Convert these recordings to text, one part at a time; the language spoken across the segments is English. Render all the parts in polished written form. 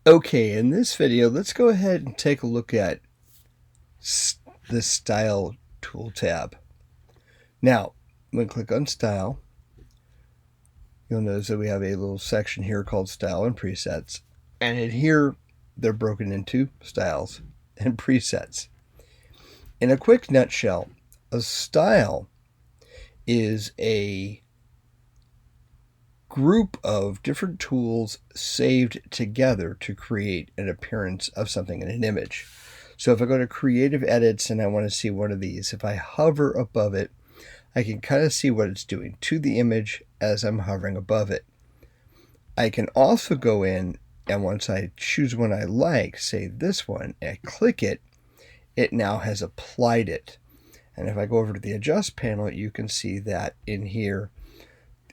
Okay, in this video, let's go ahead and take a look at the Style tool tab. Now, when we click on Style, you'll notice that we have a little section here called Style and Presets. And in here, they're broken into styles and presets. In a quick nutshell, a style is a group of different tools saved together to create an appearance of something in an image. So if I go to Creative Edits and I want to see one of these, if I hover above it, I can kind of see what it's doing to the image as I'm hovering above it. I can also go in, and once I choose one I like, say this one, and I click it, it now has applied it. And if I go over to the Adjust panel, you can see that in here,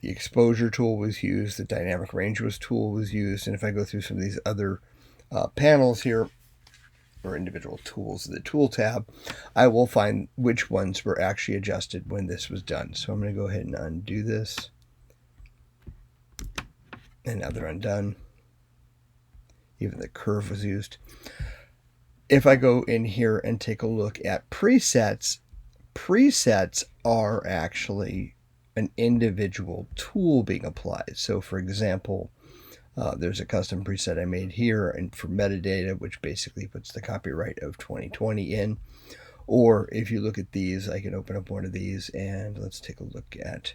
the exposure tool was used, the dynamic range tool was used, and if I go through some of these other panels here, or individual tools in the tool tab, I will find which ones were actually adjusted when this was done. So I'm going to go ahead and undo this. And now they're undone. Even the curve was used. If I go in here and take a look at presets, presets are actually an individual tool being applied. So for example, there's a custom preset I made here and for metadata, which basically puts the copyright of 2020 in. Or if you look at these, I can open up one of these and let's take a look at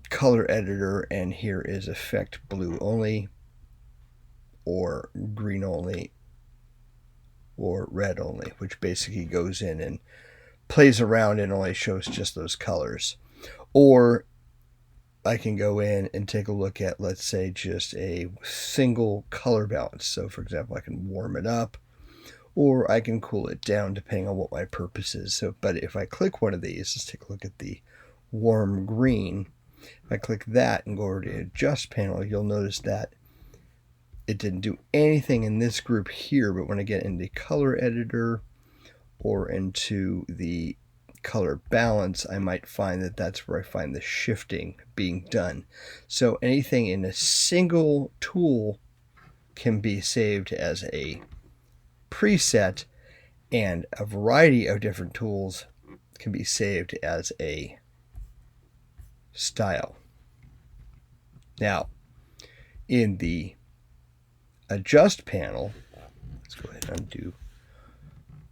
color editor, and here is effect blue only, or green only, or red only, which basically goes in and plays around and only shows just those colors. Or I can go in and take a look at, let's say, just a single color balance. So for example, I can warm it up or I can cool it down depending on what my purpose is. So, but if I click one of these, let's take a look at the warm green. If I click that and go over to the Adjust panel, you'll notice that it didn't do anything in this group here, but when I get into color editor or into the color balance, I might find that that's where I find the shifting being done. So anything in a single tool can be saved as a preset, and a variety of different tools can be saved as a style. Now, in the Adjust panel, let's go ahead and undo.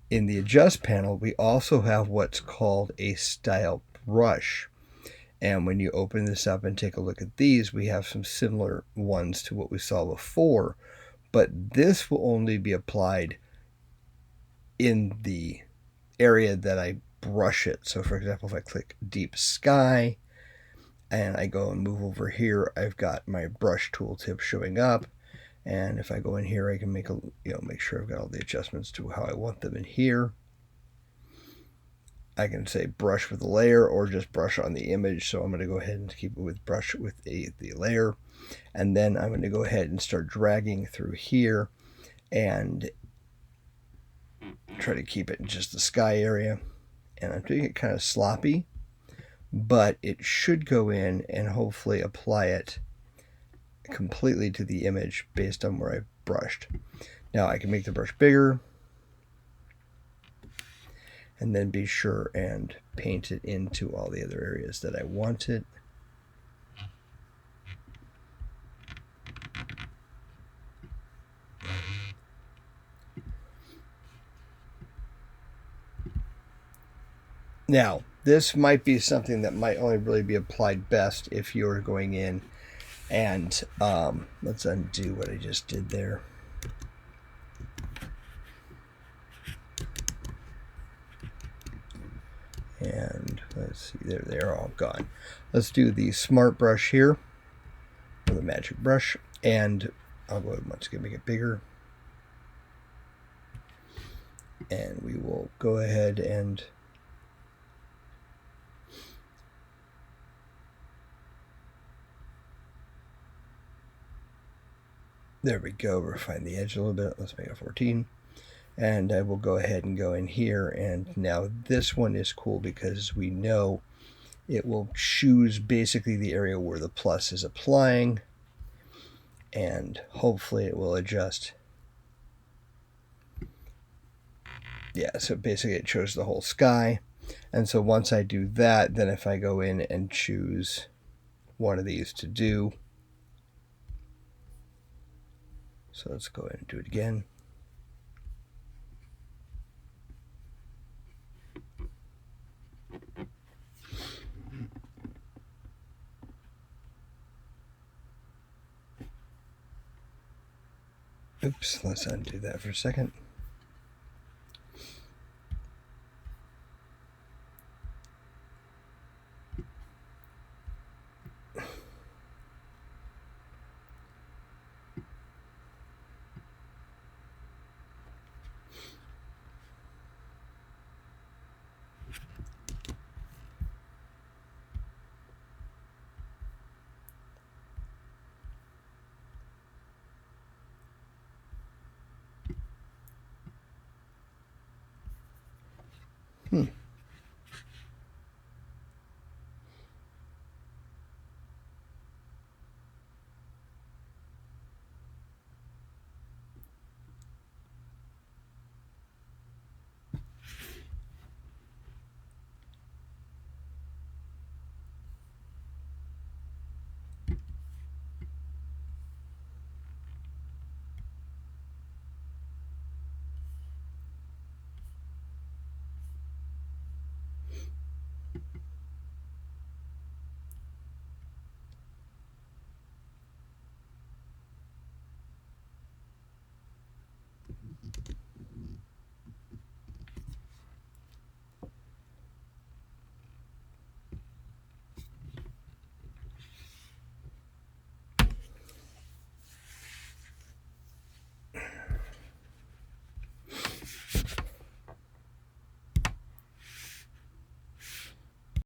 In the Adjust panel, we also have what's called a style brush. And when you open this up and take a look at these, we have some similar ones to what we saw before, but this will only be applied in the area that I brush it. So for example, if I click Deep Sky and I go and move over here, I've got my brush tooltip showing up. And if I go in here, I can make sure I've got all the adjustments to how I want them in here. I can say brush with a layer or just brush on the image. So I'm going to go ahead and keep it with brush with the layer. And then I'm going to go ahead and start dragging through here and try to keep it in just the sky area. And I'm doing it kind of sloppy, but it should go in and hopefully apply it completely to the image based on where I brushed. Now I can make the brush bigger and then be sure and paint it into all the other areas that I want it. Now, this might be something that might only really be applied best if you're going in and let's undo what I just did there. And let's see, they're all gone. Let's do the smart brush here, or the magic brush, and I'll go ahead and once again make it bigger. And we will go ahead and there we go, refine the edge a little bit. Let's make it 14. And I will go ahead and go in here, and now this one is cool because we know it will choose basically the area where the plus is applying. and hopefully it will adjust. Yeah, so basically it shows the whole sky. And so once I do that, then if I go in and choose one of these to do, so let's go ahead and do it again. Oops, let's undo that for a second.